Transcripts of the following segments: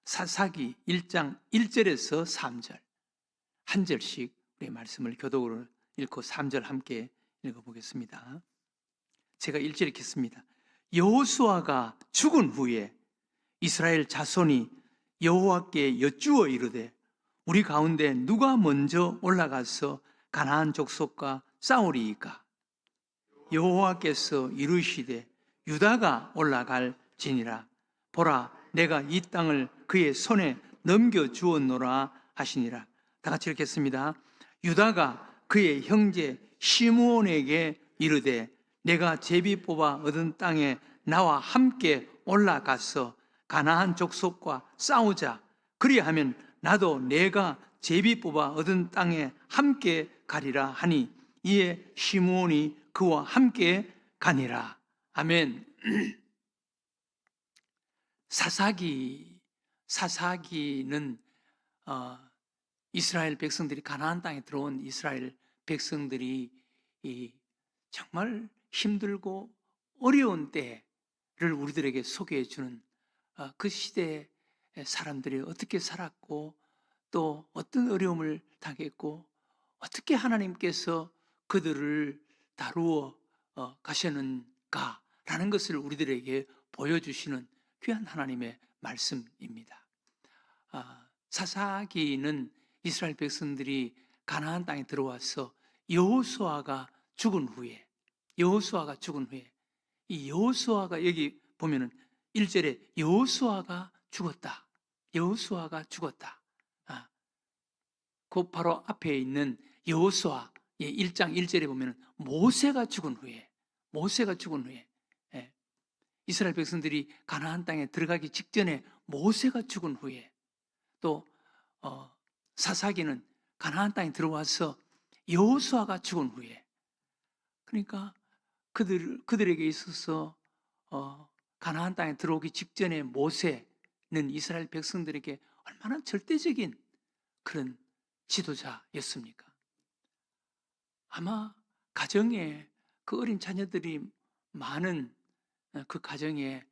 사사기 1장 1절에서 3절 한 절씩 우리 말씀을 교독으로 읽고 3절 함께 읽어보겠습니다. 제가 1절 읽겠습니다. 여호수아가 죽은 후에 이스라엘 자손이 여호와께 여쭈어 이르되 우리 가운데 누가 먼저 올라가서 가나안 족속과 싸우리이까? 여호와께서 이르시되 유다가 올라갈지니라. 보라, 내가 이 땅을 그의 손에 넘겨주었노라 하시니라. 다 같이 읽겠습니다. 유다가 그의 형제 시므온에게 이르되 내가 제비 뽑아 얻은 땅에 나와 함께 올라가서 가나안 족속과 싸우자. 그리하면 나도 내가 제비 뽑아 얻은 땅에 함께 가리라 하니 이에 시므온이 그와 함께 가니라. 아멘. 사사기는 이스라엘 백성들이 가나안 땅에 들어온 이스라엘 백성들이 정말 힘들고 어려운 때를 우리들에게 소개해 주는 그 시대의 사람들이 어떻게 살았고 또 어떤 어려움을 당했고 어떻게 하나님께서 그들을 다루어 가셨는가라는 것을 우리들에게 보여주시는 귀한 하나님의 말씀입니다. 사사기는 이스라엘 백성들이 가나안 땅에 들어와서 여호수아가 죽은 후에 이 여호수아가 여기 보면은 1절에 여호수아가 죽었다. 그 바로 앞에 있는 여호수아 1장 1절에 보면은 모세가 죽은 후에 이스라엘 백성들이 가나안 땅에 들어가기 직전에 모세가 죽은 후에 또 사사기는 가나안 땅에 들어와서 여호수아가 죽은 후에 그러니까 그들에게 있어서 가나안 땅에 들어오기 직전에 모세는 이스라엘 백성들에게 얼마나 절대적인 그런 지도자였습니까? 아마 가정에 그 어린 자녀들이 많은 그 가정에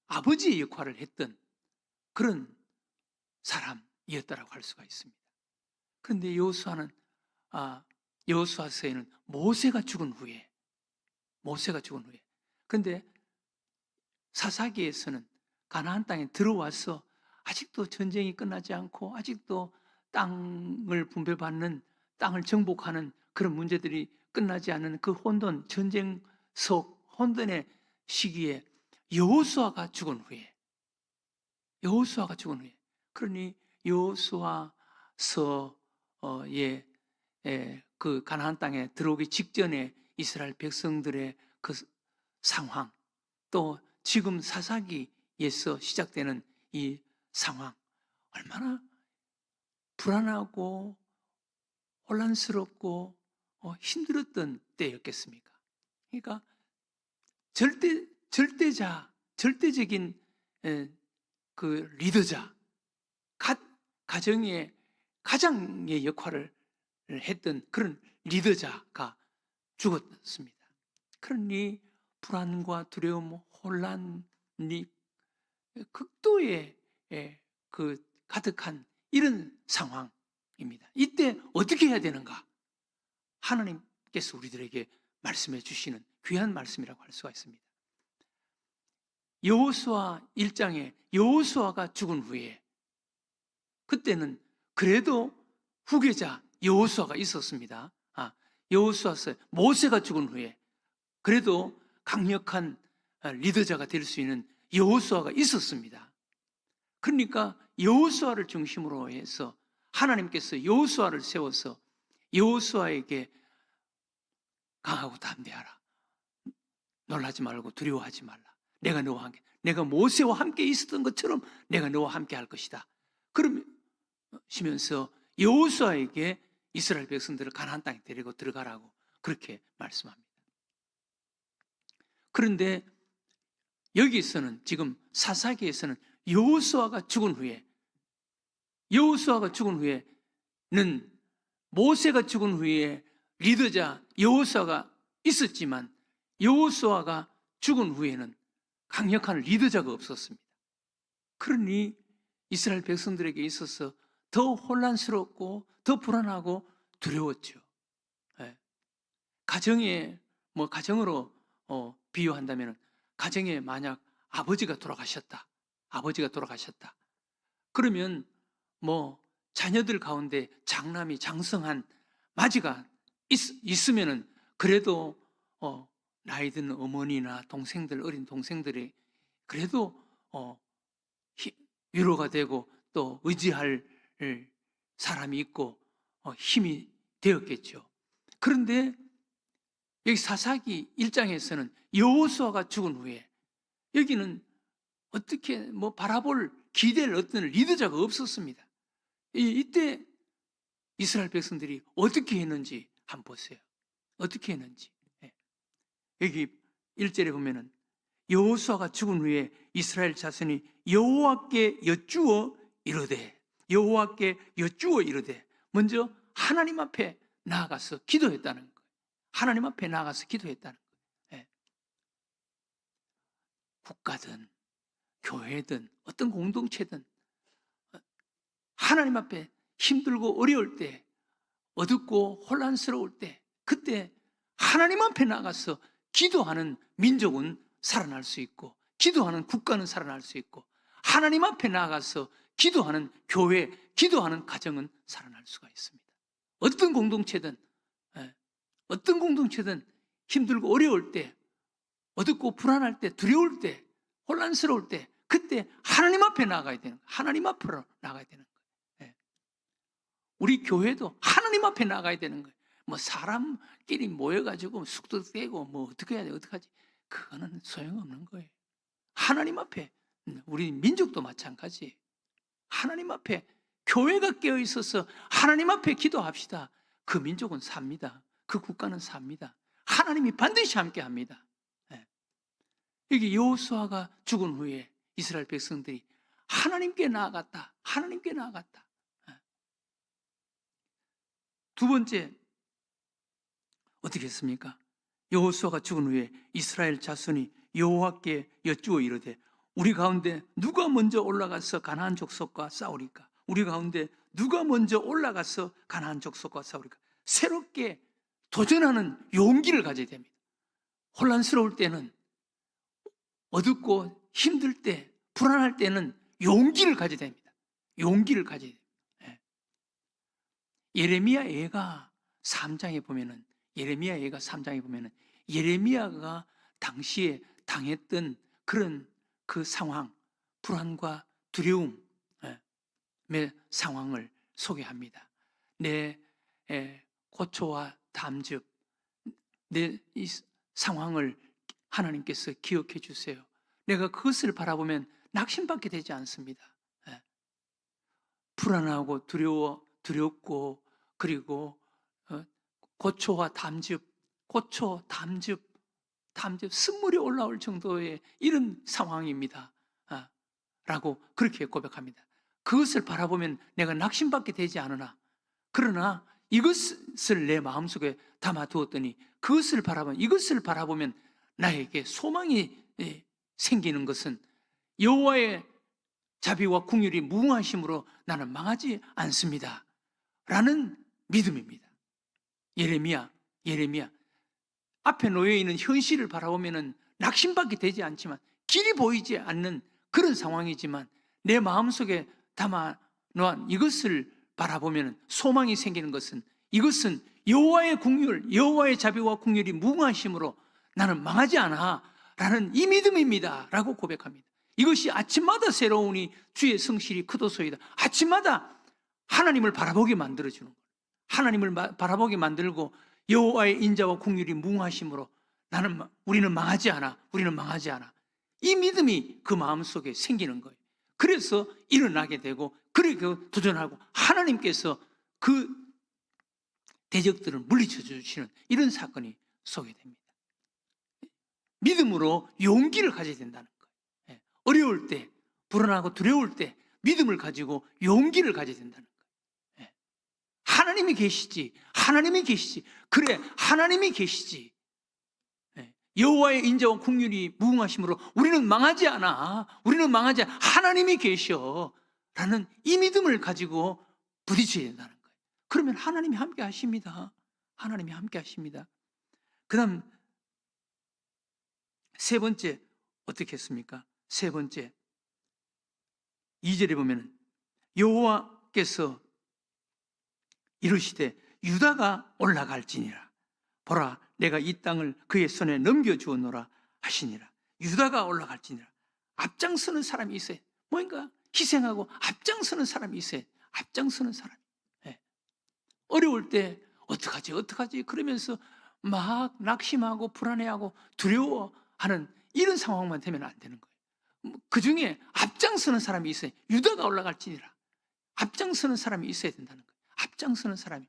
아버지의 역할을 했던 그런 사람이었다라고 할 수가 있습니다. 그런데 여호수아서에는 모세가 죽은 후에 그런데 사사기에서는 가나안 땅에 들어와서 아직도 전쟁이 끝나지 않고 아직도 땅을 분배받는 땅을 정복하는 그런 문제들이 끝나지 않는 그 전쟁 속 혼돈의 시기에 여호수아가 죽은 후에 그러니 여호수아서의 그 가나안 땅에 들어오기 직전에 이스라엘 백성들의 그 상황 또 지금 사사기에서 시작되는 이 상황 얼마나 불안하고 혼란스럽고 힘들었던 때였겠습니까? 그러니까 절대적인 그 리더자, 가정의 가장의 역할을 했던 그런 리더자가 죽었습니다. 그러니 불안과 두려움, 혼란이 극도의 그 가득한 이런 상황입니다. 이때 어떻게 해야 되는가? 하나님께서 우리들에게 말씀해 주시는 귀한 말씀이라고 할 수가 있습니다. 여호수아 1장에 여호수아가 죽은 후에 그때는 그래도 후계자 여호수아가 있었습니다. 여호수아서 모세가 죽은 후에 그래도 강력한 리더자가 될 수 있는 여호수아가 있었습니다. 그러니까 여호수아를 중심으로 해서 하나님께서 여호수아를 세워서 여호수아에게 강하고 담대하라. 놀라지 말고 두려워하지 말라. 내가 너와 함께, 내가 모세와 함께 있었던 것처럼 내가 너와 함께 할 것이다. 그러시면서 여호수아에게 이스라엘 백성들을 가나안 땅에 데리고 들어가라고 그렇게 말씀합니다. 그런데 여기서는 지금 사사기에서는 여호수아가 죽은 후에는 모세가 죽은 후에 리더자 여호수아가 있었지만 여호수아가 죽은 후에는 강력한 리더자가 없었습니다. 그러니 이스라엘 백성들에게 있어서 더 혼란스럽고 더 불안하고 두려웠죠. 예. 가정으로 비유한다면, 가정에 만약 아버지가 돌아가셨다. 그러면 자녀들 가운데 장남이 장성한 마지가 있으면은 그래도 나이 든 어머니나 동생들, 어린 동생들이 그래도 위로가 되고 또 의지할 사람이 있고 힘이 되었겠죠. 그런데 여기 사사기 1장에서는 여호수아가 죽은 후에 여기는 어떻게 바라볼 기댈 어떤 리더자가 없었습니다. 이때 이스라엘 백성들이 어떻게 했는지 한번 보세요. 어떻게 했는지. 여기 1절에 보면은 여호수아가 죽은 후에 이스라엘 자손이 여호와께 여쭈어 이르되, 먼저 하나님 앞에 나아가서 기도했다는 거예요. 하나님 앞에 나아가서 기도했다는 거예요. 국가든 교회든 어떤 공동체든 하나님 앞에 힘들고 어려울 때, 어둡고 혼란스러울 때, 그때 하나님 앞에 나가서 기도하는 민족은 살아날 수 있고, 기도하는 국가는 살아날 수 있고, 하나님 앞에 나가서 기도하는 교회, 기도하는 가정은 살아날 수가 있습니다. 어떤 공동체든 힘들고 어려울 때, 어둡고 불안할 때, 두려울 때, 혼란스러울 때, 그때 하나님 앞에 나가야 되는 거예요. 하나님 앞으로 나가야 되는 거예요. 우리 교회도 하나님 앞에 나가야 되는 거예요. 사람끼리 모여가지고 숙덕대고 어떻게 해야 돼, 어떡하지? 그거는 소용없는 거예요. 하나님 앞에, 우리 민족도 마찬가지. 하나님 앞에 교회가 깨어 있어서 하나님 앞에 기도합시다. 그 민족은 삽니다. 그 국가는 삽니다. 하나님이 반드시 함께 합니다. 여기 여호수아가 죽은 후에 이스라엘 백성들이 하나님께 나아갔다. 두 번째, 어떻게 했습니까? 여호수아가 죽은 후에 이스라엘 자손이 여호와께 여쭈어 이르되, 우리 가운데 누가 먼저 올라가서 가나안 족속과 싸우리까? 새롭게 도전하는 용기를 가져야 됩니다. 혼란스러울 때는, 어둡고 힘들 때, 불안할 때는 용기를 가져야 됩니다. 예레미야 예가 3장에 보면은 예레미야가 당시에 당했던 그런 그 상황, 불안과 두려움의 상황을 소개합니다. 내 고초와 담즙, 내 이 상황을 하나님께서 기억해 주세요. 내가 그것을 바라보면 낙심받게 되지 않습니다. 불안하고 두렵고, 그리고 고초와 담즙, 쓴물이 올라올 정도의 이런 상황입니다. 라고 그렇게 고백합니다. 그것을 바라보면 내가 낙심받게 되지 않으나, 그러나 이것을 내 마음속에 담아두었더니 이것을 바라보면 나에게 소망이 생기는 것은 여호와의 자비와 긍휼이 무궁하심으로 나는 망하지 않습니다. 라는 믿음입니다. 예레미야 앞에 놓여있는 현실을 바라보면 낙심받게 되지 않지만, 길이 보이지 않는 그런 상황이지만 내 마음속에 담아놓은 이것을 바라보면 소망이 생기는 것은, 이것은 여호와의 긍휼, 여호와의 자비와 긍휼이 무궁하심으로 나는 망하지 않아 라는 이 믿음입니다 라고 고백합니다. 이것이 아침마다 새로우니 주의 성실이 크도소이다. 아침마다 하나님을 바라보게 만들어주는 거예요. 하나님을 바라보게 만들고 여호와의 인자와 긍휼이 무궁하심으로 우리는 망하지 않아. 이 믿음이 그 마음속에 생기는 거예요. 그래서 일어나게 되고, 그리고 도전하고 하나님께서 그 대적들을 물리쳐 주시는 이런 사건이 소개됩니다. 믿음으로 용기를 가져야 된다는 거예요. 어려울 때, 불안하고 두려울 때 믿음을 가지고 용기를 가져야 된다는 거예요. 하나님이 계시지. 그래, 하나님이 계시지. 여호와의 인자와 긍휼이 무궁하심으로 우리는 망하지 않아. 우리는 망하지 않아. 하나님이 계셔. 라는 이 믿음을 가지고 부딪혀야 된다는 거예요. 그러면 하나님이 함께 하십니다. 하나님이 함께 하십니다. 그 다음 세 번째 어떻게 했습니까? 세 번째 2절에 보면 여호와께서 이르시되 유다가 올라갈지니라. 보라 내가 이 땅을 그의 손에 넘겨주었노라 하시니라. 유다가 올라갈지니라. 앞장서는 사람이 있어요. 뭔가 희생하고 앞장서는 사람이 있어요. 앞장서는 사람. 네. 어려울 때 어떡하지 그러면서 막 낙심하고 불안해하고 두려워하는 이런 상황만 되면 안 되는 거예요. 그 중에 앞장서는 사람이 있어요. 유다가 올라갈지니라. 앞장서는 사람이 있어야 된다는 거예요. 앞장서는 사람이.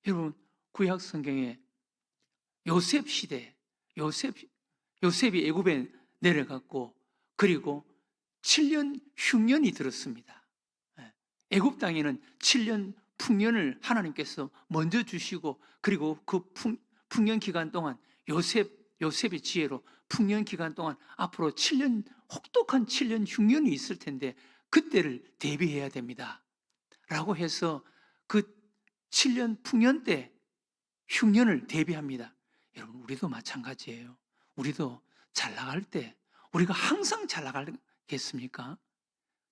여러분 구약 성경에 요셉 시대, 요셉이 애굽에 내려갔고 그리고 7년 흉년이 들었습니다. 애굽 땅에는 7년 풍년을 하나님께서 먼저 주시고 그리고 그 풍년 기간 동안 요셉의 지혜로 풍년 기간 동안 앞으로 7년 혹독한 7년 흉년이 있을 텐데 그때를 대비해야 됩니다. 라고 해서 그 7년 풍년 때 흉년을 대비합니다. 여러분 우리도 마찬가지예요. 우리도 잘 나갈 때 우리가 항상 잘 나가겠습니까?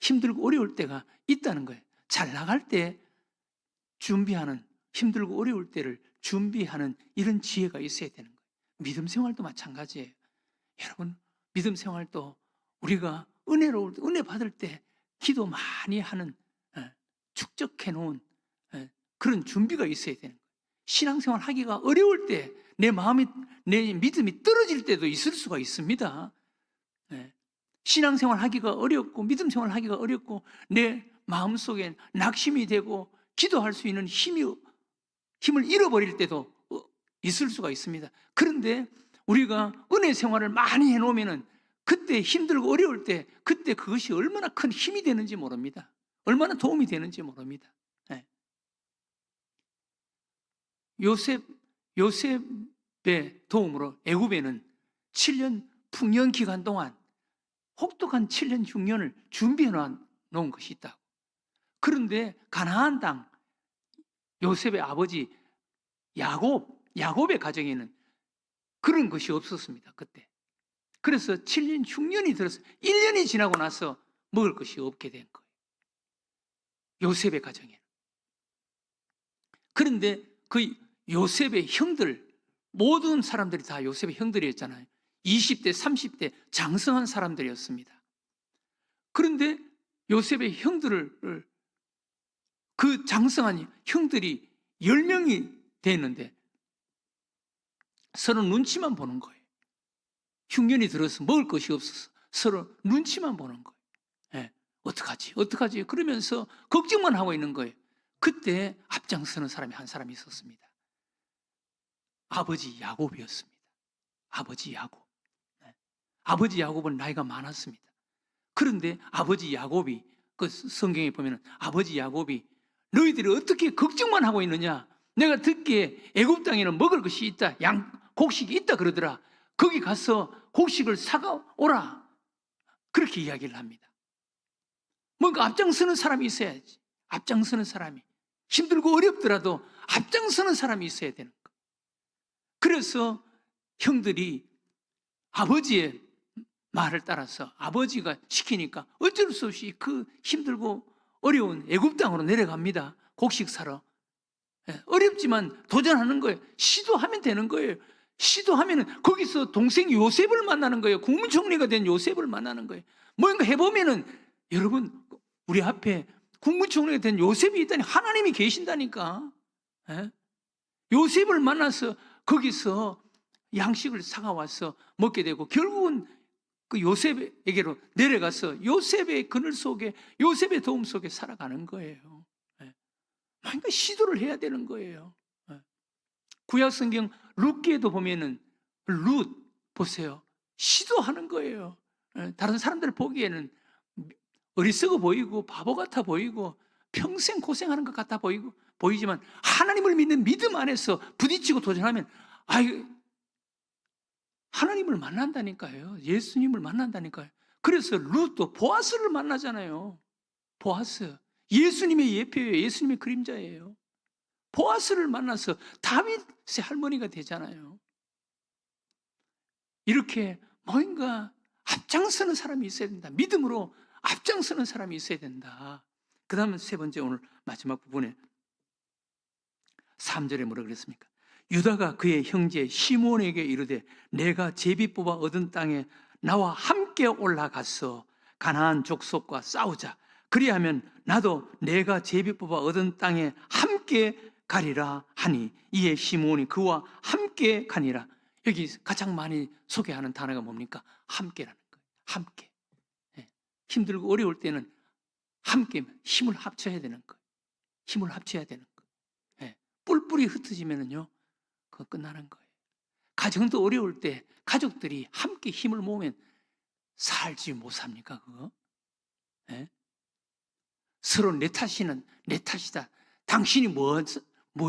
힘들고 어려울 때가 있다는 거예요. 잘 나갈 때 준비하는, 힘들고 어려울 때를 준비하는 이런 지혜가 있어야 되는 거예요. 믿음 생활도 마찬가지예요. 여러분 믿음 생활도 우리가 은혜 받을 때 기도 많이 하는 축적해 놓은 그런 준비가 있어야 되는 거예요. 신앙생활 하기가 어려울 때 내 믿음이 떨어질 때도 있을 수가 있습니다. 신앙생활 하기가 어렵고 믿음 생활 하기가 어렵고 내 마음속에 낙심이 되고 기도할 수 있는 힘을 잃어버릴 때도 있을 수가 있습니다. 그런데 우리가 은혜 생활을 많이 해놓으면 그때 힘들고 어려울 때 그때 그것이 얼마나 큰 힘이 되는지 모릅니다. 얼마나 도움이 되는지 모릅니다. 요셉의 도움으로 애굽에는 7년 풍년 기간 동안 혹독한 7년 흉년을 준비해 놓은 것이 있다고. 그런데 가나안 땅 요셉의 아버지 야곱의 가정에는 그런 것이 없었습니다. 그때. 그래서 7년 흉년이 들어서 1년이 지나고 나서 먹을 것이 없게 된 거예요. 요셉의 가정에는. 그런데 그 요셉의 형들, 모든 사람들이 다 요셉의 형들이었잖아요. 20대, 30대 장성한 사람들이었습니다. 그런데 요셉의 형들을 그 장성한 형들이 10명이 됐는데 서로 눈치만 보는 거예요. 흉년이 들어서 먹을 것이 없어서 서로 눈치만 보는 거예요. 어떡하지? 그러면서 걱정만 하고 있는 거예요. 그때 앞장서는 사람이 한 사람이 있었습니다. 아버지 야곱이었습니다. 아버지 야곱. 아버지 야곱은 나이가 많았습니다. 그런데 아버지 야곱이 그 성경에 보면 아버지 야곱이 너희들이 어떻게 걱정만 하고 있느냐? 내가 듣기에 애굽 땅에는 먹을 것이 있다. 곡식이 있다 그러더라. 거기 가서 곡식을 사가오라. 그렇게 이야기를 합니다. 뭔가 앞장서는 사람이 있어야지. 앞장서는 사람이. 힘들고 어렵더라도 앞장서는 사람이 있어야 되는 거. 그래서 형들이 아버지의 말을 따라서 아버지가 시키니까 어쩔 수 없이 그 힘들고 어려운 애굽 땅으로 내려갑니다. 곡식 사러. 어렵지만 도전하는 거예요. 시도하면 되는 거예요. 시도하면 거기서 동생 요셉을 만나는 거예요. 국무총리가 된 요셉을 만나는 거예요. 뭔가 해보면은 여러분 우리 앞에 국무총리가 된 요셉이 있다니 하나님이 계신다니까. 요셉을 만나서 거기서 양식을 사가와서 먹게 되고 결국은 그 요셉에게로 내려가서 요셉의 그늘 속에 요셉의 도움 속에 살아가는 거예요. 뭔가 시도를 해야 되는 거예요. 구약성경 룻기에도 보면은 룻 보세요. 시도하는 거예요. 다른 사람들 보기에는 어리석어 보이고 바보 같아 보이고 평생 고생하는 것 같아 보이지만 하나님을 믿는 믿음 안에서 부딪히고 도전하면 하나님을 만난다니까요. 예수님을 만난다니까요. 그래서 룻도 보아스를 만나잖아요. 보아스. 예수님의 예표예요. 예수님의 그림자예요. 보아스를 만나서 다윗의 할머니가 되잖아요. 이렇게 뭔가 앞장서는 사람이 있어야 된다. 믿음으로 앞장서는 사람이 있어야 된다. 그 다음에 세 번째, 오늘 마지막 부분에 3절에 뭐라 그랬습니까? 유다가 그의 형제 시몬에게 이르되 내가 제비 뽑아 얻은 땅에 나와 함께 올라가서 가나안 족속과 싸우자. 그리하면 나도 내가 제비 뽑아 얻은 땅에 함께 가리라 하니 이에 시몬이 그와 함께 가니라. 여기 가장 많이 소개하는 단어가 뭡니까? 함께라는 거예요. 함께. 힘들고 어려울 때는 함께 힘을 합쳐야 되는 거예요. 힘을 합쳐야 되는 거예요. 뿔뿔이 흩어지면은요, 그거 끝나는 거예요. 가정도 어려울 때 가족들이 함께 힘을 모으면 살지 못 삽니까, 그거? 서로 내 탓이는 내 탓이다. 당신이 뭐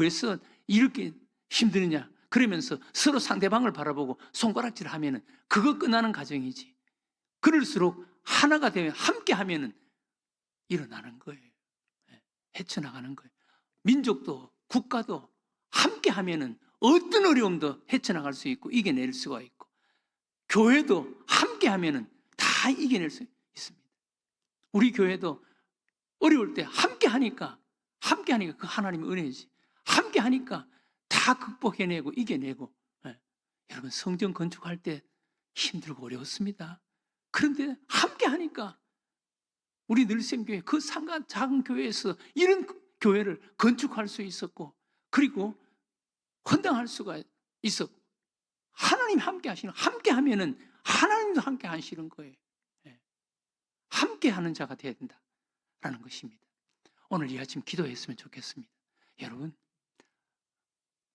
해서 이렇게 힘드느냐? 그러면서 서로 상대방을 바라보고 손가락질 하면은 그거 끝나는 가정이지. 그럴수록 하나가 되면 함께 하면은 일어나는 거예요. 헤쳐나가는 거예요. 민족도 국가도 함께 하면은 어떤 어려움도 헤쳐나갈 수 있고 이겨낼 수가 있고, 교회도 함께 하면은 다 이겨낼 수 있습니다. 우리 교회도 어려울 때 함께 하니까 그 하나님의 은혜지. 함께 하니까 다 극복해내고 이겨내고. 여러분, 성전 건축할 때 힘들고 어려웠습니다. 그런데 함께 하니까 우리 늘샘교회 그 작은 교회에서 이런 교회를 건축할 수 있었고, 그리고 헌당할 수가 있었고, 하나님 함께 하시는, 함께 하면은 하나님도 함께 하시는 거예요. 함께 하는 자가 되어야 된다라는 것입니다. 오늘 이 아침 기도했으면 좋겠습니다. 여러분,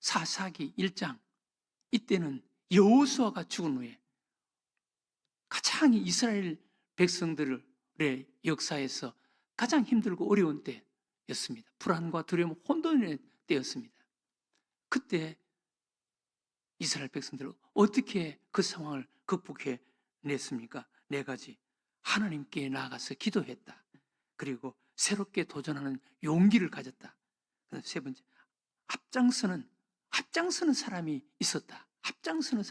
사사기 1장, 이때는 여호수아가 죽은 후에 가장 이스라엘 백성들의 역사에서 가장 힘들고 어려운 때였습니다. 불안과 두려움, 혼돈의 때였습니다. 그때 이스라엘 백성들은 어떻게 그 상황을 극복해냈습니까? 4가지. 하나님께 나아가서 기도했다. 그리고 새롭게 도전하는 용기를 가졌다. 세 번째, 앞장서는 사람이 있었다. 앞장서는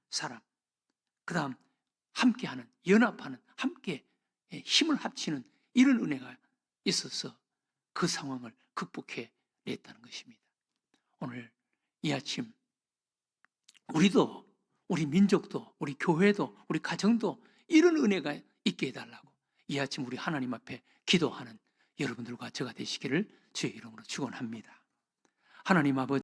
사람. 그 다음, 함께하는, 연합하는, 함께 힘을 합치는 이런 은혜가 있어서 그 상황을 극복해냈다는 것입니다. 오늘 이 아침 우리도, 우리 민족도, 우리 교회도, 우리 가정도 이런 은혜가 있게 해달라고 이 아침 우리 하나님 앞에 기도하는 여러분들과 저가 되시기를 주의 이름으로 축원합니다. 하나님 아버지,